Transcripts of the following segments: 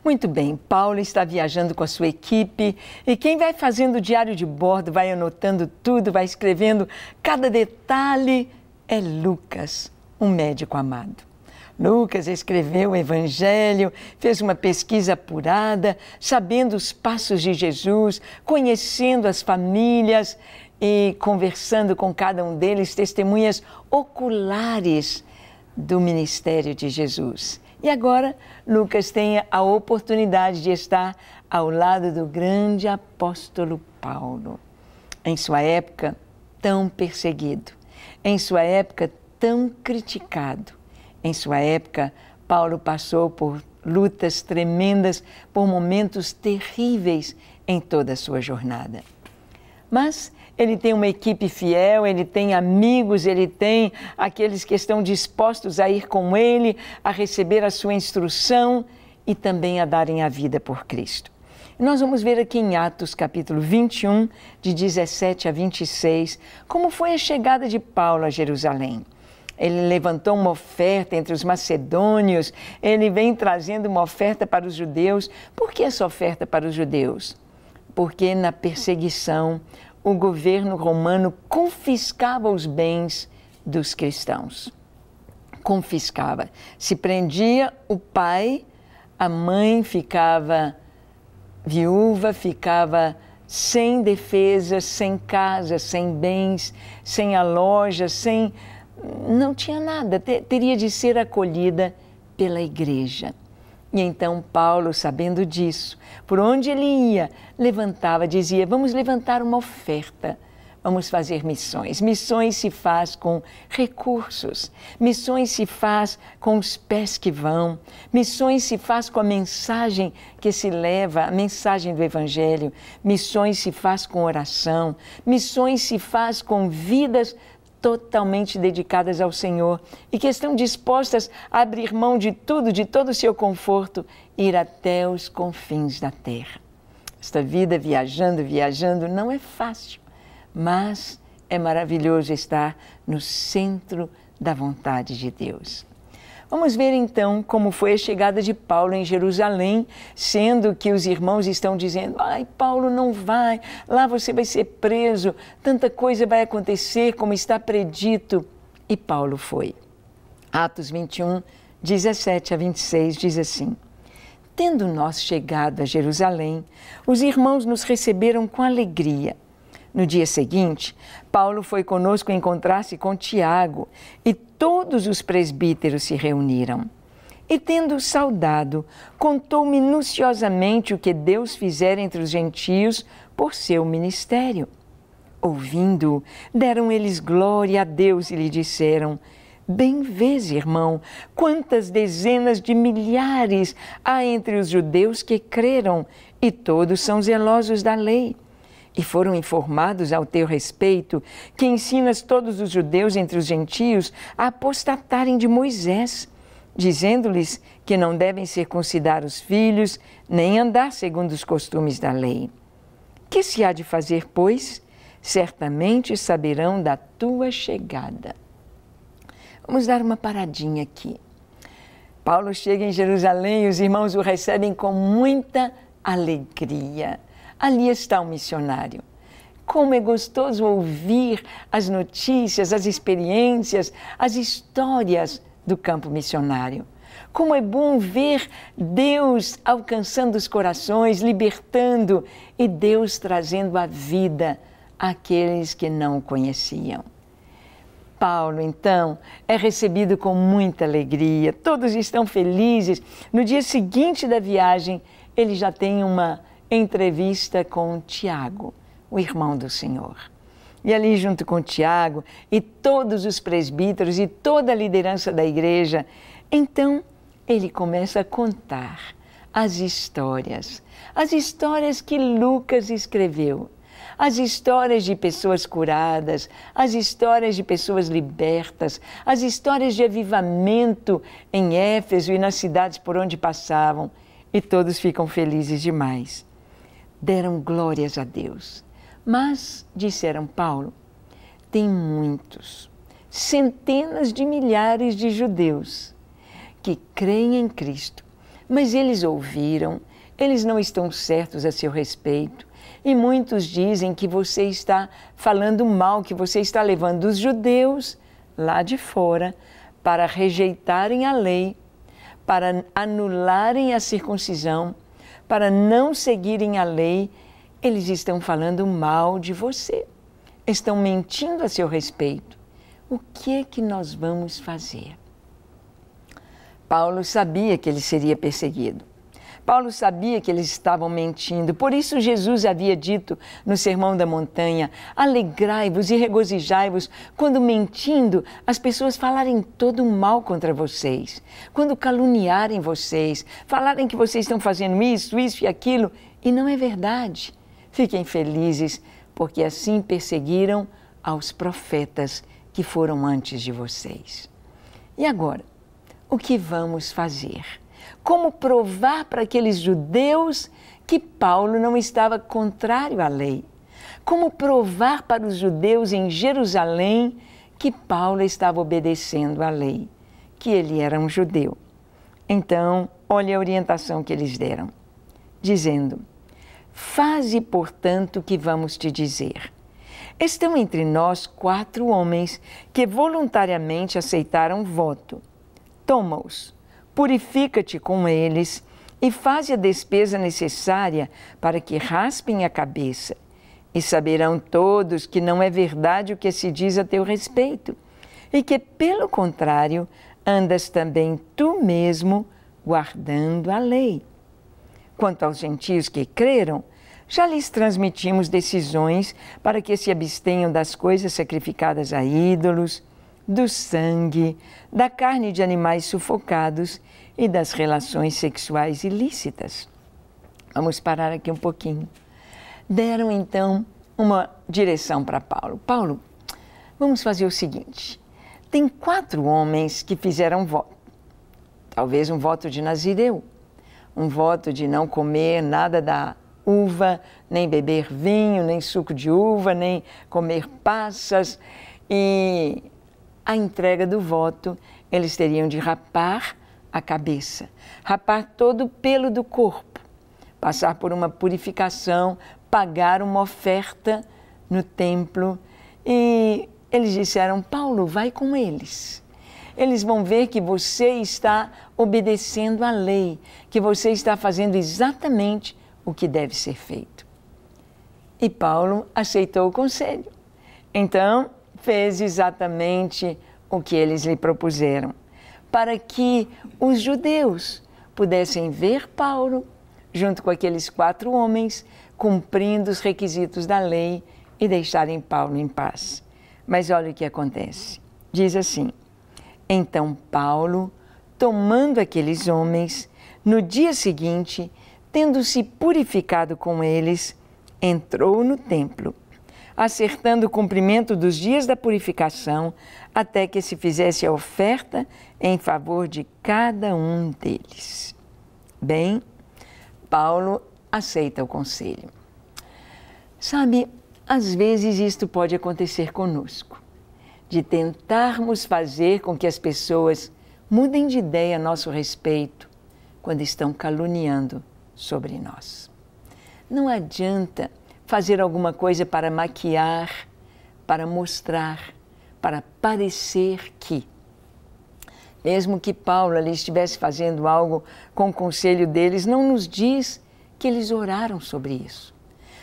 Muito bem, Paulo está viajando com a sua equipe e quem vai fazendo o diário de bordo, vai anotando tudo, vai escrevendo cada detalhe é Lucas, um médico amado. Lucas escreveu o Evangelho, fez uma pesquisa apurada, sabendo os passos de Jesus, conhecendo as famílias e conversando com cada um deles, testemunhas oculares do ministério de Jesus. E agora, Lucas tem a oportunidade de estar ao lado do grande apóstolo Paulo. Em sua época, tão perseguido. Em sua época, tão criticado. Em sua época, Paulo passou por lutas tremendas, por momentos terríveis em toda a sua jornada. Mas ele tem uma equipe fiel, ele tem amigos, ele tem aqueles que estão dispostos a ir com ele, a receber a sua instrução e também a darem a vida por Cristo. Nós vamos ver aqui em Atos capítulo 21, de 17 a 26, como foi a chegada de Paulo a Jerusalém. Ele levantou uma oferta entre os macedônios, ele vem trazendo uma oferta para os judeus. Por que essa oferta para os judeus? Porque na perseguição, o governo romano confiscava os bens dos cristãos. Confiscava. Se prendia o pai, a mãe ficava viúva, ficava sem defesa, sem casa, sem bens, sem a loja, não tinha nada, teria de ser acolhida pela igreja. E então Paulo, sabendo disso, por onde ele ia, levantava, dizia, vamos levantar uma oferta, vamos fazer missões. Missões se faz com recursos, missões se faz com os pés que vão, missões se faz com a mensagem que se leva, a mensagem do Evangelho, missões se faz com oração, missões se faz com vidas totalmente dedicadas ao Senhor e que estão dispostas a abrir mão de tudo, de todo o seu conforto, ir até os confins da terra. Esta vida viajando não é fácil, mas é maravilhoso estar no centro da vontade de Deus. Vamos ver então como foi a chegada de Paulo em Jerusalém, sendo que os irmãos estão dizendo, ai, Paulo não vai, lá você vai ser preso, tanta coisa vai acontecer como está predito. E Paulo foi. Atos 21, 17 a 26 diz assim, tendo nós chegado a Jerusalém, os irmãos nos receberam com alegria. No dia seguinte, Paulo foi conosco encontrar-se com Tiago e todos os presbíteros se reuniram. E tendo saudado, contou minuciosamente o que Deus fizera entre os gentios por seu ministério. Ouvindo, deram eles glória a Deus e lhe disseram, bem vês, irmão, quantas dezenas de milhares há entre os judeus que creram, e todos são zelosos da lei. E foram informados ao teu respeito que ensinas todos os judeus entre os gentios a apostatarem de Moisés, dizendo-lhes que não devem circuncidar os filhos, nem andar segundo os costumes da lei. Que se há de fazer, pois? Certamente saberão da tua chegada. Vamos dar uma paradinha aqui. Paulo chega em Jerusalém e os irmãos o recebem com muita alegria. Ali está o missionário. Como é gostoso ouvir as notícias, as experiências, as histórias do campo missionário. Como é bom ver Deus alcançando os corações, libertando e Deus trazendo a vida àqueles que não o conheciam. Paulo, então, é recebido com muita alegria, todos estão felizes. No dia seguinte da viagem, ele já tem uma entrevista com Tiago, o irmão do Senhor. E ali junto com Tiago e todos os presbíteros e toda a liderança da igreja, então ele começa a contar as histórias que Lucas escreveu, as histórias de pessoas curadas, as histórias de pessoas libertas, as histórias de avivamento em Éfeso e nas cidades por onde passavam, e todos ficam felizes demais. Deram glórias a Deus. Mas, disseram Paulo, tem muitos, centenas de milhares de judeus que creem em Cristo, Mas eles ouviram, eles não estão certos a seu respeito. E muitos dizem que você está falando mal, que você está levando os judeus lá de fora para rejeitarem a lei, para anularem a circuncisão, para não seguirem a lei. Eles estão falando mal de você, estão mentindo a seu respeito. O que é que nós vamos fazer? Paulo sabia que ele seria perseguido. Paulo sabia que eles estavam mentindo, por isso Jesus havia dito no Sermão da Montanha: alegrai-vos e regozijai-vos quando mentindo as pessoas falarem todo mal contra vocês, quando caluniarem vocês, falarem que vocês estão fazendo isso, isso e aquilo, e não é verdade. Fiquem felizes, porque assim perseguiram aos profetas que foram antes de vocês. E agora, o que vamos fazer? Como provar para aqueles judeus que Paulo não estava contrário à lei? Como provar para os judeus em Jerusalém que Paulo estava obedecendo à lei, que ele era um judeu? Então, olha a orientação que eles deram, dizendo: faze, portanto, o que vamos te dizer. Estão entre nós 4 homens que voluntariamente aceitaram o voto. Toma-os, purifica-te com eles e faze a despesa necessária para que raspem a cabeça. E saberão todos que não é verdade o que se diz a teu respeito, e que, pelo contrário, andas também tu mesmo guardando a lei. Quanto aos gentios que creram, já lhes transmitimos decisões para que se abstenham das coisas sacrificadas a ídolos, do sangue, da carne de animais sufocados e das relações sexuais ilícitas. Vamos parar aqui um pouquinho. Deram então uma direção para Paulo. Paulo, vamos fazer o seguinte: tem 4 homens que fizeram voto, talvez um voto de Nazireu, um voto de não comer nada da uva, nem beber vinho, nem suco de uva, nem comer passas, e a entrega do voto, eles teriam de rapar a cabeça, rapar todo o pelo do corpo, passar por uma purificação, pagar uma oferta no templo. E eles disseram: Paulo, vai com eles. Eles vão ver que você está obedecendo à lei, que você está fazendo exatamente o que deve ser feito. E Paulo aceitou o conselho. Então, fez exatamente o que eles lhe propuseram, para que os judeus pudessem ver Paulo, junto com aqueles 4 homens, cumprindo os requisitos da lei e deixarem Paulo em paz. Mas olha o que acontece. Diz assim: então Paulo, tomando aqueles homens, no dia seguinte, tendo-se purificado com eles, entrou no templo, acertando o cumprimento dos dias da purificação, até que se fizesse a oferta em favor de cada um deles. Bem, Paulo aceita o conselho. Sabe, às vezes isto pode acontecer conosco, de tentarmos fazer com que as pessoas mudem de ideia a nosso respeito quando estão caluniando sobre nós. Não adianta fazer alguma coisa para maquiar, para mostrar, para parecer que. Mesmo que Paulo ali estivesse fazendo algo com o conselho deles, não nos diz que eles oraram sobre isso.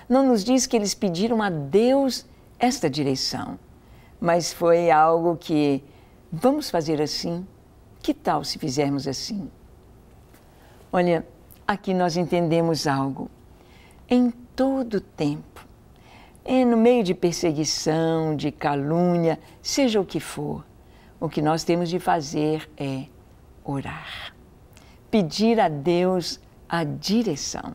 Não nos diz que eles pediram a Deus esta direção. Mas foi algo que, vamos fazer assim? Que tal se fizermos assim? Olha, aqui nós entendemos algo. Em todo tempo, no meio de perseguição, de calúnia, seja o que for, o que nós temos de fazer é orar. Pedir a Deus a direção.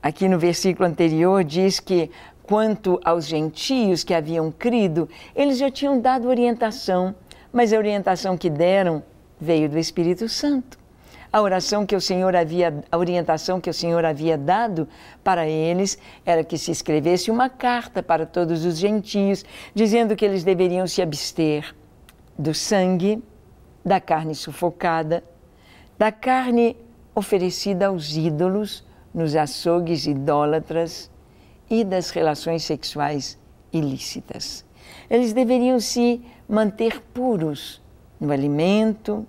Aqui no versículo anterior diz que, quanto aos gentios que haviam crido, eles já tinham dado orientação, mas a orientação que deram veio do Espírito Santo. A orientação que o Senhor havia dado para eles era que se escrevesse uma carta para todos os gentios, dizendo que eles deveriam se abster do sangue, da carne sufocada, da carne oferecida aos ídolos, nos açougues idólatras e das relações sexuais ilícitas. Eles deveriam se manter puros no alimento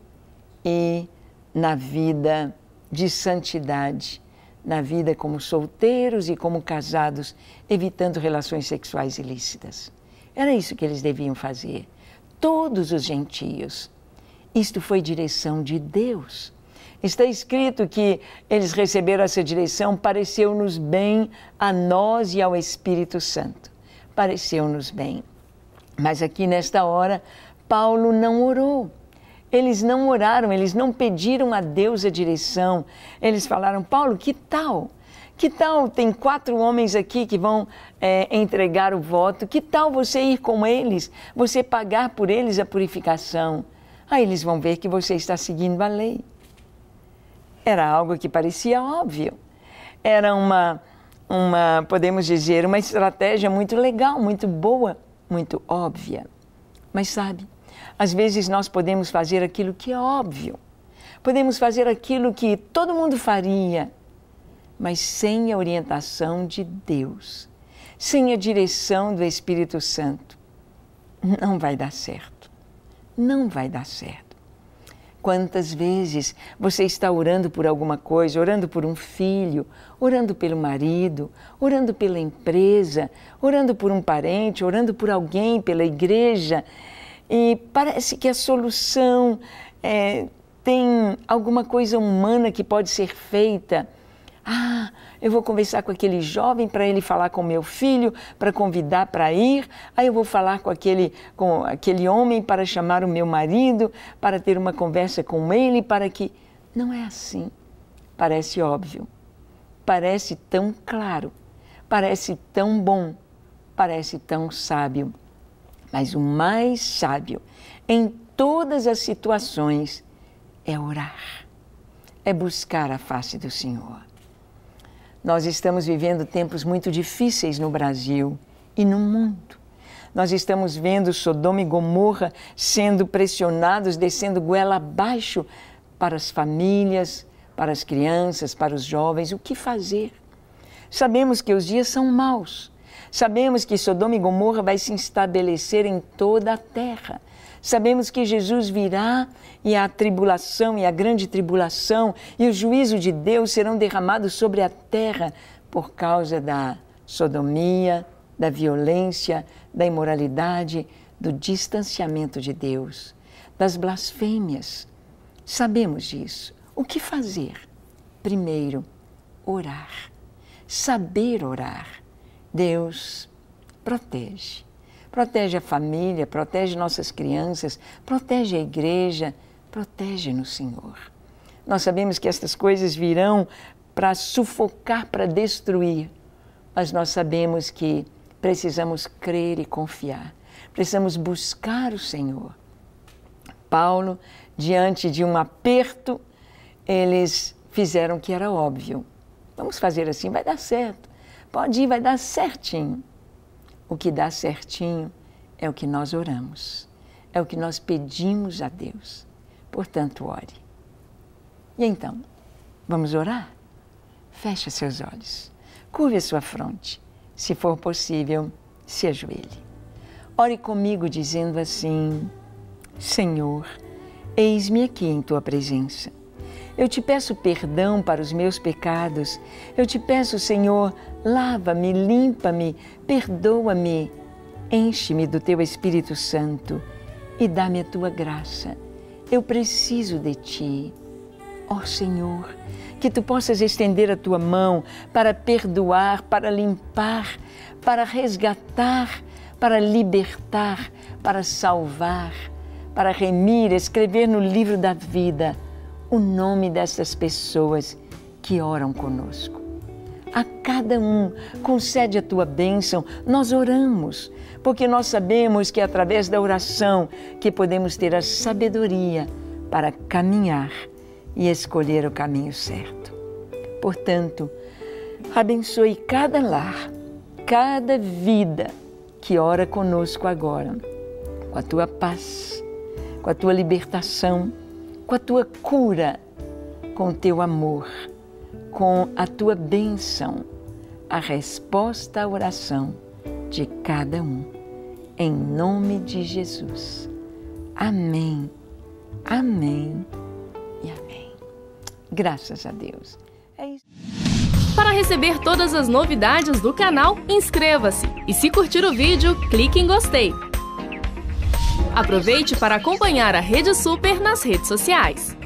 e na vida de santidade, na vida como solteiros e como casados, evitando relações sexuais ilícitas. Era isso que eles deviam fazer, todos os gentios. Isto foi direção de Deus. Está escrito que eles receberam essa direção, pareceu-nos bem a nós e ao Espírito Santo. Pareceu-nos bem. Mas aqui nesta hora, Paulo não orou. Eles não oraram, eles não pediram a Deus a direção. Eles falaram, Paulo, que tal? Que tal, tem 4 homens aqui que vão entregar o voto, que tal você ir com eles, você pagar por eles a purificação? Aí eles vão ver que você está seguindo a lei. Era algo que parecia óbvio. Era podemos dizer, uma estratégia muito legal, muito boa, muito óbvia. Mas sabe, às vezes nós podemos fazer aquilo que é óbvio. Podemos fazer aquilo que todo mundo faria, mas sem a orientação de Deus, sem a direção do Espírito Santo. Não vai dar certo. Não vai dar certo. Quantas vezes você está orando por alguma coisa, orando por um filho, orando pelo marido, orando pela empresa, orando por um parente, orando por alguém, pela igreja, e parece que a solução tem alguma coisa humana que pode ser feita. Ah, eu vou conversar com aquele jovem para ele falar com meu filho, para convidar para ir. Aí eu vou falar com aquele homem para chamar o meu marido, para ter uma conversa com ele, para que... Não é assim. Parece óbvio. Parece tão claro. Parece tão bom. Parece tão sábio. Mas o mais sábio em todas as situações é orar. É buscar a face do Senhor. Nós estamos vivendo tempos muito difíceis no Brasil e no mundo. Nós estamos vendo Sodoma e Gomorra sendo pressionados, descendo goela abaixo para as famílias, para as crianças, para os jovens. O que fazer? Sabemos que os dias são maus. Sabemos que Sodoma e Gomorra vai se estabelecer em toda a terra. Sabemos que Jesus virá e a tribulação e a grande tribulação e o juízo de Deus serão derramados sobre a terra por causa da sodomia, da violência, da imoralidade, do distanciamento de Deus, das blasfêmias. Sabemos disso. O que fazer? Primeiro, orar. Saber orar. Deus protege. Protege a família, protege nossas crianças, protege a igreja, protege-nos, Senhor. Nós sabemos que estas coisas virão para sufocar, para destruir, mas nós sabemos que precisamos crer e confiar, precisamos buscar o Senhor. Paulo, diante de um aperto, eles fizeram o que era óbvio. Vamos fazer assim, vai dar certo. Pode ir, vai dar certinho. O que dá certinho é o que nós oramos, é o que nós pedimos a Deus. Portanto, ore. E então, vamos orar? Feche seus olhos, curve a sua fronte. Se for possível, se ajoelhe. Ore comigo dizendo assim: Senhor, eis-me aqui em Tua presença. Eu te peço perdão para os meus pecados. Eu te peço, Senhor, lava-me, limpa-me, perdoa-me. Enche-me do Teu Espírito Santo e dá-me a Tua graça. Eu preciso de Ti. Ó Senhor, que Tu possas estender a Tua mão para perdoar, para limpar, para resgatar, para libertar, para salvar, para remir, escrever no livro da vida o nome dessas pessoas que oram conosco. A cada um concede a Tua bênção. Nós oramos, porque nós sabemos que é através da oração que podemos ter a sabedoria para caminhar e escolher o caminho certo. Portanto, abençoe cada lar, cada vida que ora conosco agora, com a Tua paz, com a Tua libertação, com a Tua cura, com o teu amor, com a tua bênção, a resposta à oração de cada um. Em nome de Jesus. Amém, amém e amém. Graças a Deus. É isso. Para receber todas as novidades do canal, inscreva-se e, se curtir o vídeo, clique em gostei. Aproveite para acompanhar a Rede Super nas redes sociais.